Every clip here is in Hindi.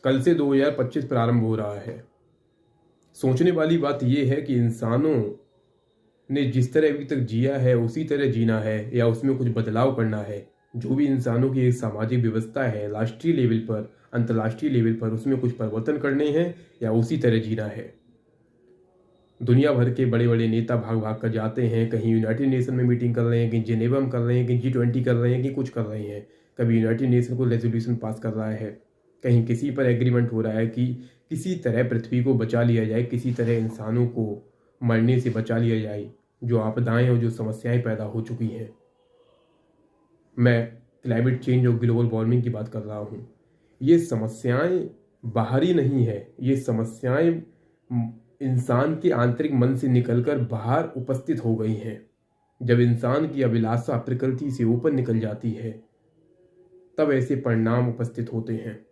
कल से 2025 प्रारंभ हो रहा है। सोचने वाली बात यह है कि इंसानों ने जिस तरह अभी तक जिया है उसी तरह जीना है या उसमें कुछ बदलाव करना है। जो भी इंसानों की एक सामाजिक व्यवस्था है राष्ट्रीय लेवल पर, अंतर्राष्ट्रीय लेवल पर, उसमें कुछ परिवर्तन करने हैं या उसी तरह जीना है। दुनिया भर के बड़े बड़े नेता भाग भाग कर जाते हैं, कहीं यूनाइटेड नेशन में मीटिंग कर रहे हैं, कहीं जेनेवा में कर रहे हैं, कहीं G20 कर रहे हैं, कि कुछ कर रहे हैं। कभी यूनाइटेड नेशन को रेजोल्यूशन पास कर रहा है, कहीं किसी पर एग्रीमेंट हो रहा है कि किसी तरह पृथ्वी को बचा लिया जाए, किसी तरह इंसानों को मरने से बचा लिया जाए, जो आपदाएं और जो समस्याएं पैदा हो चुकी हैं। मैं क्लाइमेट चेंज और ग्लोबल वार्मिंग की बात कर रहा हूँ। ये समस्याएं बाहरी नहीं है, ये समस्याएं इंसान के आंतरिक मन से निकलकर बाहर उपस्थित हो गई हैं। जब इंसान की अभिलाषा प्रकृति से ऊपर निकल जाती है तब ऐसे परिणाम उपस्थित होते हैं।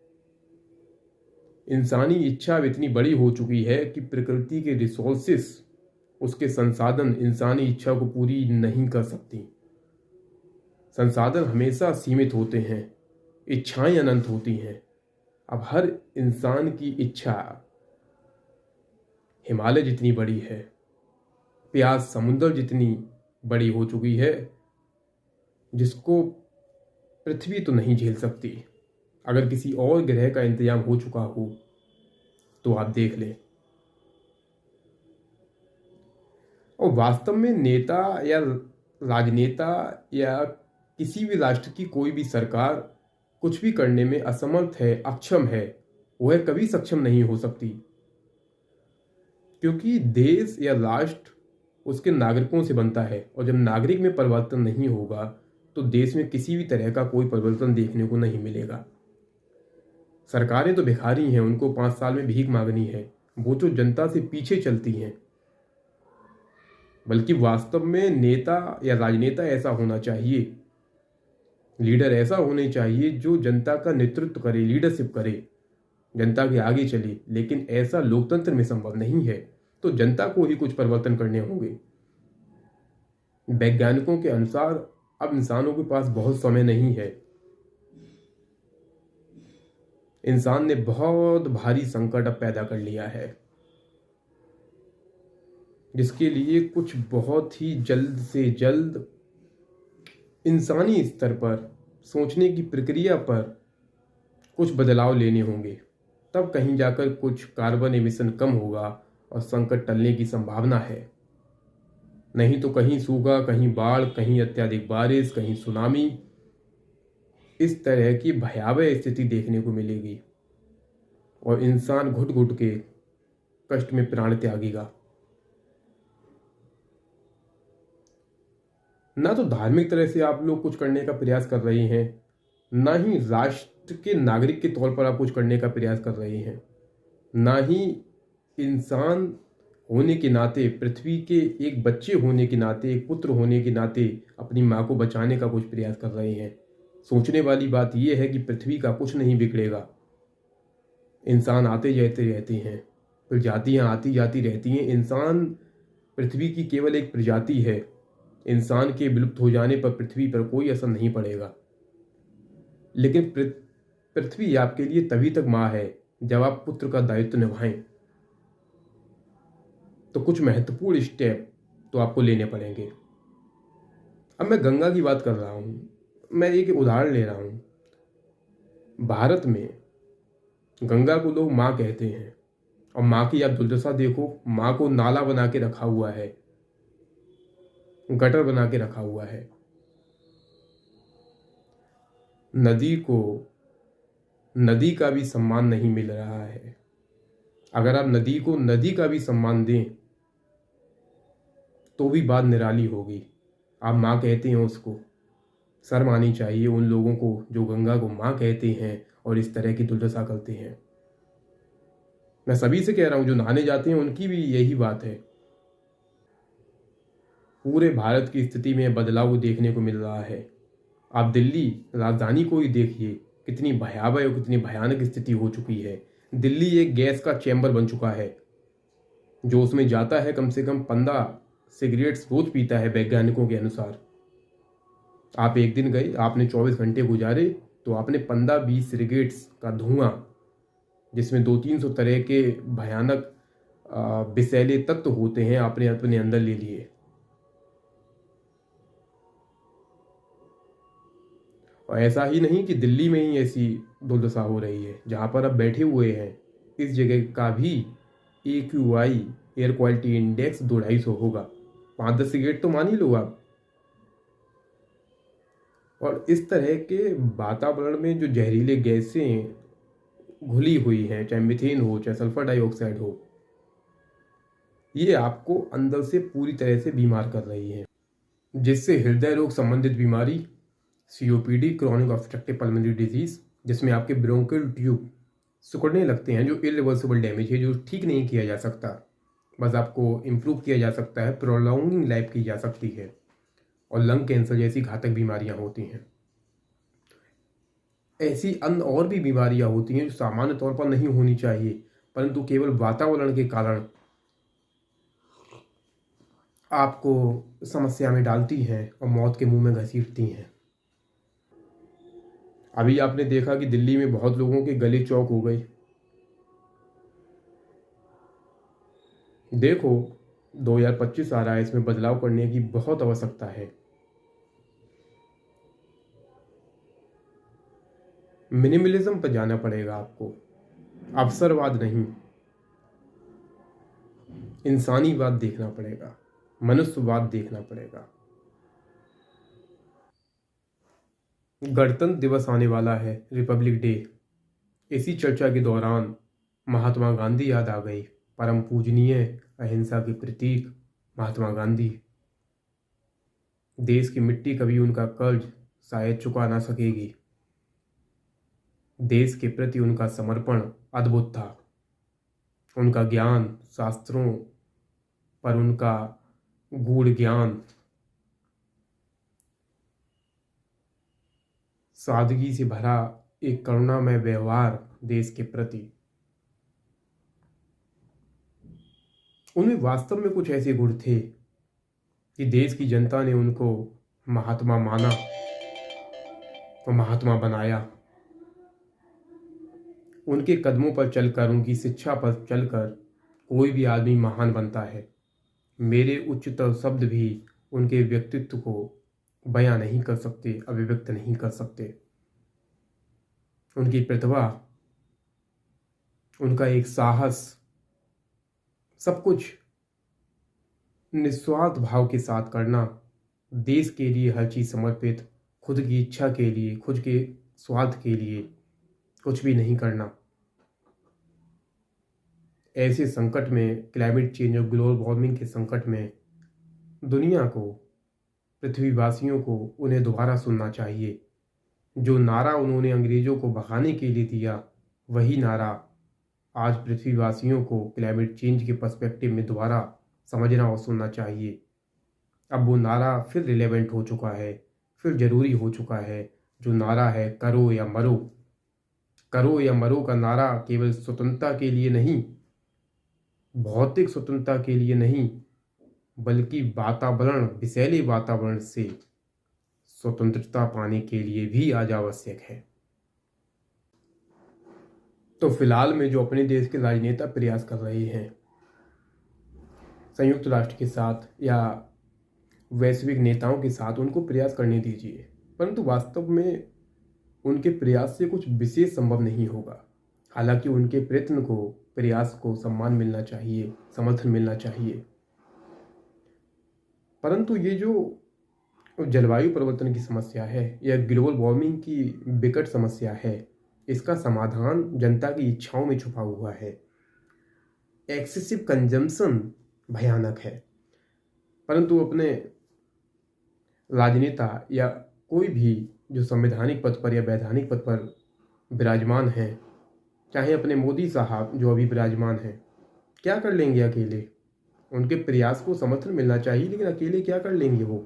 इंसानी इच्छा अब इतनी बड़ी हो चुकी है कि प्रकृति के रिसोर्सेस, उसके संसाधन इंसानी इच्छा को पूरी नहीं कर सकती। संसाधन हमेशा सीमित होते हैं, इच्छाएं अनंत होती हैं। अब हर इंसान की इच्छा हिमालय जितनी बड़ी है, प्यास समुद्र जितनी बड़ी हो चुकी है, जिसको पृथ्वी तो नहीं झेल सकती। अगर किसी और ग्रह का इंतजाम हो चुका हो तो आप देख लें। और वास्तव में नेता या राजनेता या किसी भी राष्ट्र की कोई भी सरकार कुछ भी करने में असमर्थ है, अक्षम है, वह कभी सक्षम नहीं हो सकती। क्योंकि देश या राष्ट्र उसके नागरिकों से बनता है, और जब नागरिक में परिवर्तन नहीं होगा तो देश में किसी भी तरह का कोई परिवर्तन देखने को नहीं मिलेगा। सरकारें तो भिखारी हैं, उनको 5 साल में भीख मांगनी है, वो तो जनता से पीछे चलती हैं। बल्कि वास्तव में नेता या राजनेता ऐसा होना चाहिए, लीडर ऐसा होने चाहिए जो जनता का नेतृत्व करे, लीडरशिप करे, जनता के आगे चले। लेकिन ऐसा लोकतंत्र में संभव नहीं है, तो जनता को ही कुछ परिवर्तन करने होंगे। वैज्ञानिकों के अनुसार अब इंसानों के पास बहुत समय नहीं है। इंसान ने बहुत भारी संकट अब पैदा कर लिया है, जिसके लिए कुछ बहुत ही जल्द से जल्द इंसानी स्तर पर सोचने की प्रक्रिया पर कुछ बदलाव लेने होंगे। तब कहीं जाकर कुछ कार्बन एमिशन कम होगा और संकट टलने की संभावना है। नहीं तो कहीं सूखा, कहीं बाढ़, कहीं अत्यधिक बारिश, कहीं सुनामी, इस तरह की भयावह स्थिति देखने को मिलेगी और इंसान घुट घुट के कष्ट में प्राण त्यागेगा। ना तो धार्मिक तरह से आप लोग कुछ करने का प्रयास कर रहे हैं, ना ही राष्ट्र के नागरिक के तौर पर आप कुछ करने का प्रयास कर रहे हैं, ना ही इंसान होने के नाते, पृथ्वी के एक बच्चे होने के नाते, एक पुत्र होने के नाते अपनी माँ को बचाने का कुछ प्रयास कर रहे हैं। सोचने वाली बात यह है कि पृथ्वी का कुछ नहीं बिगड़ेगा। इंसान आते जाते रहते हैं, प्रजातियां आती जाती रहती हैं। इंसान पृथ्वी की केवल एक प्रजाति है। इंसान के विलुप्त हो जाने पर पृथ्वी पर कोई असर नहीं पड़ेगा। लेकिन पृथ्वी आपके लिए तभी तक माँ है जब आप पुत्र का दायित्व निभाएं। तो कुछ महत्वपूर्ण स्टेप तो आपको लेने पड़ेंगे। अब मैं गंगा की बात कर रहा हूं, मैं एक उदाहरण ले रहा हूं। भारत में गंगा को लोग माँ कहते हैं, और माँ की आप दुर्दशा देखो। माँ को नाला बना के रखा हुआ है, गटर बना के रखा हुआ है। नदी को नदी का भी सम्मान नहीं मिल रहा है। अगर आप नदी को नदी का भी सम्मान दें तो भी बात निराली होगी। आप माँ कहते हैं, उसको शर्म आनी चाहिए उन लोगों को जो गंगा को माँ कहते हैं और इस तरह की दुर्दशा करते हैं। मैं सभी से कह रहा हूं, जो नहाने जाते हैं उनकी भी यही बात है। पूरे भारत की स्थिति में बदलाव देखने को मिल रहा है। आप दिल्ली राजधानी को ही देखिए, कितनी भयावह और कितनी भयानक स्थिति हो चुकी है। दिल्ली एक गैस का चैम्बर बन चुका है। जो उसमें जाता है कम से कम 15 सिगरेट्स रोज पीता है वैज्ञानिकों के अनुसार। आप एक दिन गए, आपने 24 घंटे गुजारे, तो आपने 15-20 सिगरेट्स का धुआं जिसमें 200-300 तरह के भयानक विषैले तत्व होते हैं, आपने अपने अंदर ले लिए। और ऐसा ही नहीं कि दिल्ली में ही ऐसी दुर्दशा हो रही है, जहाँ पर अब बैठे हुए हैं इस जगह का भी AQI एयर क्वालिटी इंडेक्स 200-250 होगा। 5-10 सिगरेट तो मान ही लो आप। और इस तरह के वातावरण में जो जहरीले गैसें घुली हुई हैं, चाहे मीथेन हो, चाहे सल्फर डाइऑक्साइड हो, ये आपको अंदर से पूरी तरह से बीमार कर रही है, जिससे हृदय रोग संबंधित बीमारी, COPD chronic obstructive pulmonary disease, जिसमें आपके ब्रोंकियल ट्यूब सिकुड़ने लगते हैं, जो इरिवर्सिबल डैमेज है, जो ठीक नहीं किया जा सकता, बस आपको इम्प्रूव किया जा सकता है, प्रोलॉन्गिंग लाइफ की जा सकती है। और लंग कैंसर जैसी घातक बीमारियां होती हैं। ऐसी अन्य और भी बीमारियां होती हैं जो सामान्य तौर पर नहीं होनी चाहिए, परंतु केवल वातावरण के कारण आपको समस्या में डालती हैं और मौत के मुंह में घसीटती हैं। अभी आपने देखा कि दिल्ली में बहुत लोगों के गले चौक हो गए। देखो, 2025 आ रहा है, इसमें बदलाव करने की बहुत आवश्यकता है। मिनिमलिज्म पर जाना पड़ेगा आपको, अवसरवाद नहीं, इंसानीवाद देखना पड़ेगा, मनुष्यवाद देखना पड़ेगा। गणतंत्र दिवस आने वाला है, रिपब्लिक डे। इसी चर्चा के दौरान महात्मा गांधी याद आ गई, परम पूजनीय अहिंसा के प्रतीक महात्मा गांधी। देश की मिट्टी कभी उनका कर्ज शायद चुका ना सकेगी। देश के प्रति उनका समर्पण अद्भुत था। उनका ज्ञान, शास्त्रों पर उनका गूढ़ ज्ञान, सादगी से भरा एक करुणामय व्यवहार देश के प्रति, उनमें वास्तव में कुछ ऐसे गुण थे कि देश की जनता ने उनको महात्मा माना और महात्मा बनाया। उनके कदमों पर चलकर, उनकी शिक्षा पर चलकर कोई भी आदमी महान बनता है। मेरे उच्चतर शब्द भी उनके व्यक्तित्व को बयां नहीं कर सकते, अभिव्यक्त नहीं कर सकते। उनकी प्रतिभा, उनका एक साहस, सब कुछ निस्वार्थ भाव के साथ करना, देश के लिए हर चीज समर्पित, खुद की इच्छा के लिए, खुद के स्वार्थ के लिए कुछ भी नहीं करना। ऐसे संकट में, क्लाइमेट चेंज और ग्लोबल वार्मिंग के संकट में दुनिया को, पृथ्वीवासियों को उन्हें दोबारा सुनना चाहिए। जो नारा उन्होंने अंग्रेजों को भगाने के लिए दिया, वही नारा आज पृथ्वीवासियों को क्लाइमेट चेंज के पर्सपेक्टिव में दोबारा समझना और सुनना चाहिए। अब वो नारा फिर रिलेवेंट हो चुका है, फिर ज़रूरी हो चुका है। जो नारा है करो या मरो, करो या मरो का नारा केवल स्वतंत्रता के लिए नहीं, भौतिक स्वतंत्रता के लिए नहीं, बल्कि वातावरण, विषैले वातावरण से स्वतंत्रता पाने के लिए भी आज आवश्यक है। तो फिलहाल में जो अपने देश के राजनेता प्रयास कर रहे हैं संयुक्त राष्ट्र के साथ या वैश्विक नेताओं के साथ, उनको प्रयास करने दीजिए, परंतु वास्तव में उनके प्रयास से कुछ विशेष संभव नहीं होगा। हालांकि उनके प्रयत्न को, प्रयास को सम्मान मिलना चाहिए, समर्थन मिलना चाहिए, परंतु ये जो जलवायु परिवर्तन की समस्या है या ग्लोबल वार्मिंग की विकट समस्या है, इसका समाधान जनता की इच्छाओं में छुपा हुआ है। एक्सेसिव कंजम्पशन भयानक है, परंतु अपने राजनेता या कोई भी जो संवैधानिक पद पर या वैधानिक पद पर विराजमान हैं, चाहे अपने मोदी साहब जो अभी विराजमान हैं, क्या कर लेंगे अकेले? उनके प्रयास को समर्थन मिलना चाहिए, लेकिन अकेले क्या कर लेंगे वो?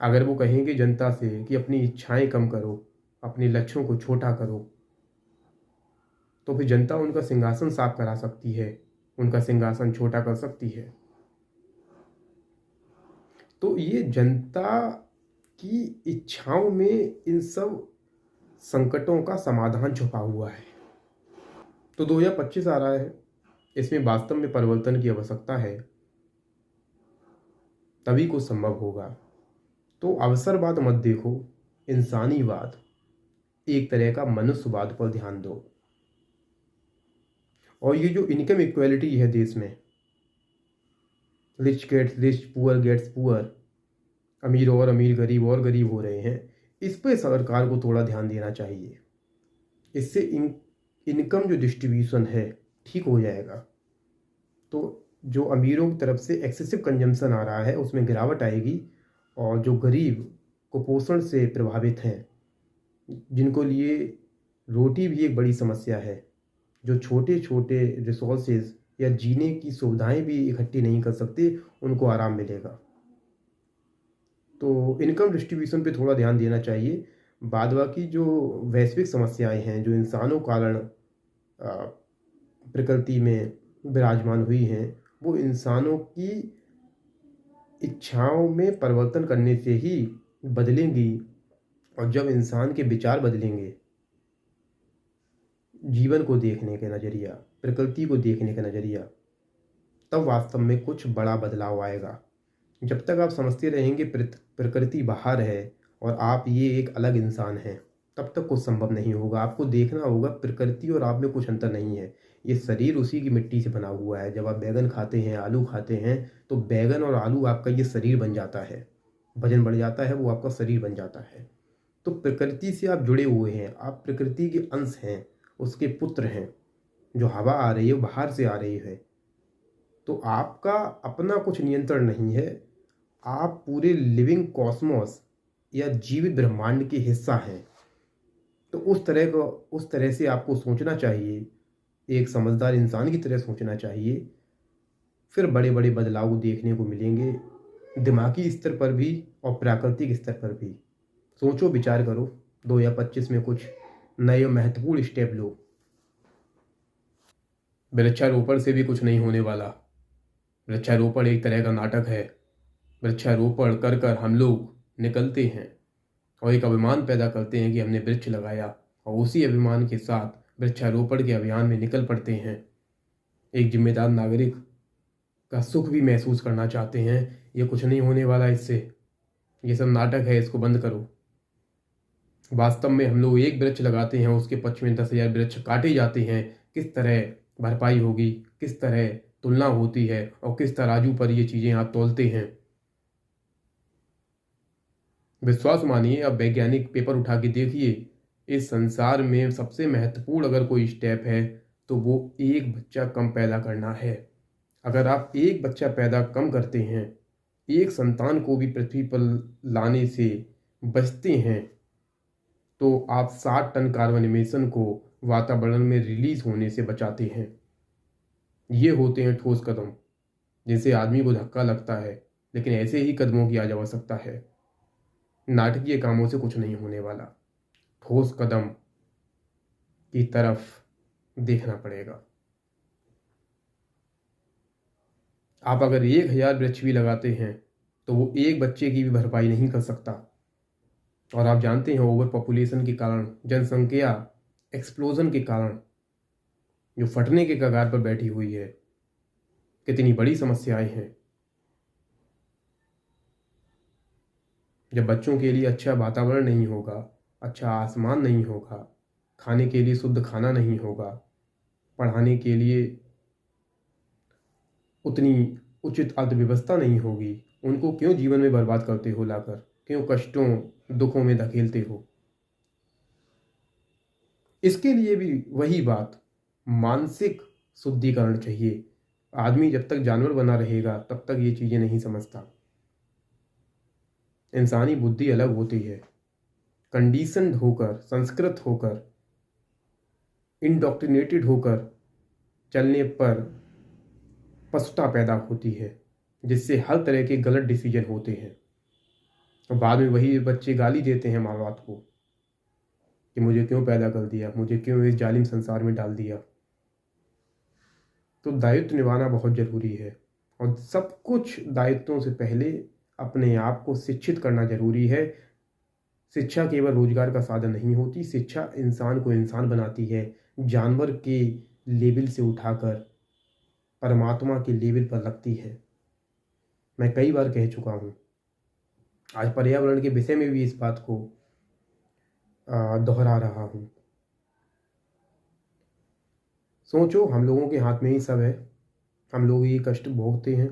अगर वो कहेंगे जनता से कि अपनी इच्छाएं कम करो, अपने लक्ष्यों को छोटा करो, तो फिर जनता उनका सिंहासन साफ करा सकती है, उनका सिंहासन छोटा कर सकती है। तो ये जनता की इच्छाओं में इन सब संकटों का समाधान छुपा हुआ है। तो 2025 आ रहा है, इसमें वास्तव में परिवर्तन की आवश्यकता है, तभी कुछ संभव होगा। तो अवसरवाद मत देखो, इंसानीवाद, एक तरह का मनुष्यवाद पर ध्यान दो। और ये जो इनकम इक्वेलिटी है देश में, rich gets rich, poor gets poor, अमीर और अमीर, गरीब और गरीब हो रहे हैं, इस पर सरकार को थोड़ा ध्यान देना चाहिए। इससे इनकम जो डिस्ट्रीब्यूशन है ठीक हो जाएगा। तो जो अमीरों की तरफ से एक्सेसिव कंजम्पशन आ रहा है उसमें गिरावट आएगी, और जो गरीब कुपोषण से प्रभावित हैं, जिनको लिए रोटी भी एक बड़ी समस्या है, जो छोटे छोटे रिसोर्सेज या जीने की सुविधाएं भी इकट्ठी नहीं कर सकते, उनको आराम मिलेगा। तो इनकम डिस्ट्रीब्यूशन पे थोड़ा ध्यान देना चाहिए। बाद बाकी जो वैश्विक समस्याएं हैं, जो इंसानों कारण प्रकृति में विराजमान हुई हैं, वो इंसानों की इच्छाओं में परिवर्तन करने से ही बदलेंगी। और जब इंसान के विचार बदलेंगे, जीवन को देखने का नज़रिया, प्रकृति को देखने का नज़रिया, तब वास्तव में कुछ बड़ा बदलाव आएगा। जब तक आप समझते रहेंगे प्रकृति बाहर है और आप ये एक अलग इंसान हैं, तब तक कुछ संभव नहीं होगा। आपको देखना होगा प्रकृति और आप में कुछ अंतर नहीं है। ये शरीर उसी की मिट्टी से बना हुआ है। जब आप बैगन खाते हैं, आलू खाते हैं, तो बैगन और आलू आपका ये शरीर बन जाता है। वजन बढ़ जाता है, वो आपका शरीर बन जाता है। तो प्रकृति से आप जुड़े हुए हैं, आप प्रकृति के अंश हैं, उसके पुत्र हैं। जो हवा आ रही है वो बाहर से आ रही है। तो आपका अपना कुछ नियंत्रण नहीं है। आप पूरे लिविंग कॉस्मोस या जीवित ब्रह्मांड के हिस्सा हैं। तो उस तरह से आपको सोचना चाहिए, एक समझदार इंसान की तरह सोचना चाहिए। फिर बड़े बड़े बदलाव देखने को मिलेंगे, दिमागी स्तर पर भी और प्राकृतिक स्तर पर भी। सोचो, विचार करो, 2025 में कुछ नए महत्वपूर्ण स्टेप लो। वृक्षारोपण से भी कुछ नहीं होने वाला। वृक्षारोपण एक तरह का नाटक है। वृक्षारोपण कर कर हम लोग निकलते हैं और एक अभिमान पैदा करते हैं कि हमने वृक्ष लगाया, और उसी अभिमान के साथ वृक्षारोपण के अभियान में निकल पड़ते हैं। एक जिम्मेदार नागरिक का सुख भी महसूस करना चाहते हैं। ये कुछ नहीं होने वाला इससे, ये सब नाटक है, इसको बंद करो। वास्तव में हम लोग एक वृक्ष लगाते हैं, उसके पक्ष में 10,000 वृक्ष काटे जाते हैं। किस तरह भरपाई होगी, किस तरह तुलना होती है, और किस तराजू पर ये चीज़ें आप तौलते हैं। विश्वास मानिए, अब वैज्ञानिक पेपर उठा के देखिए, इस संसार में सबसे महत्वपूर्ण अगर कोई स्टेप है तो वो एक बच्चा कम पैदा करना है। अगर आप एक बच्चा पैदा कम करते हैं, एक संतान को भी पृथ्वी पर लाने से बचते हैं, तो आप 60 टन कार्बन एमिशन को वातावरण में रिलीज होने से बचाते हैं। ये होते हैं ठोस कदम, जिनसे आदमी को धक्का लगता है, लेकिन ऐसे ही कदमों की आज आवश्यकता है। नाटकीय कामों से कुछ नहीं होने वाला। ठोस कदम की तरफ देखना पड़ेगा। आप अगर 1,000 वृक्ष भी लगाते हैं तो वो एक बच्चे की भी भरपाई नहीं कर सकता। और आप जानते हैं, ओवर पॉपुलेशन के कारण, जनसंख्या एक्सप्लोजन के कारण, जो फटने के कगार पर बैठी हुई है, कितनी बड़ी समस्याएं हैं। जब बच्चों के लिए अच्छा वातावरण नहीं होगा, अच्छा आसमान नहीं होगा, खाने के लिए शुद्ध खाना नहीं होगा, पढ़ाने के लिए उतनी उचित अर्थव्यवस्था नहीं होगी, उनको क्यों जीवन में बर्बाद करते हो लाकर, क्यों कष्टों दुखों में धकेलते हो। इसके लिए भी वही बात, मानसिक शुद्धिकरण चाहिए। आदमी जब तक जानवर बना रहेगा तब तक ये चीज़ें नहीं समझता। इंसानी बुद्धि अलग होती है। कंडीशनड होकर, संस्कृत होकर, इंडोक्ट्रिनेटेड होकर चलने पर पछता पैदा होती है, जिससे हर तरह के गलत डिसीजन होते हैं। और बाद में वही बच्चे गाली देते हैं माँ बाप को कि मुझे क्यों पैदा कर दिया, मुझे क्यों इस जालिम संसार में डाल दिया। तो दायित्व निभाना बहुत ज़रूरी है, और सब कुछ दायित्वों से पहले अपने आप को शिक्षित करना जरूरी है। शिक्षा केवल रोजगार का साधन नहीं होती, शिक्षा इंसान को इंसान बनाती है। जानवर के लेवल से उठाकर परमात्मा के लेवल पर रखती है। मैं कई बार कह चुका हूँ, आज पर्यावरण के विषय में भी इस बात को दोहरा रहा हूँ। सोचो, हम लोगों के हाथ में ही सब है, हम लोग ये कष्ट भोगते हैं।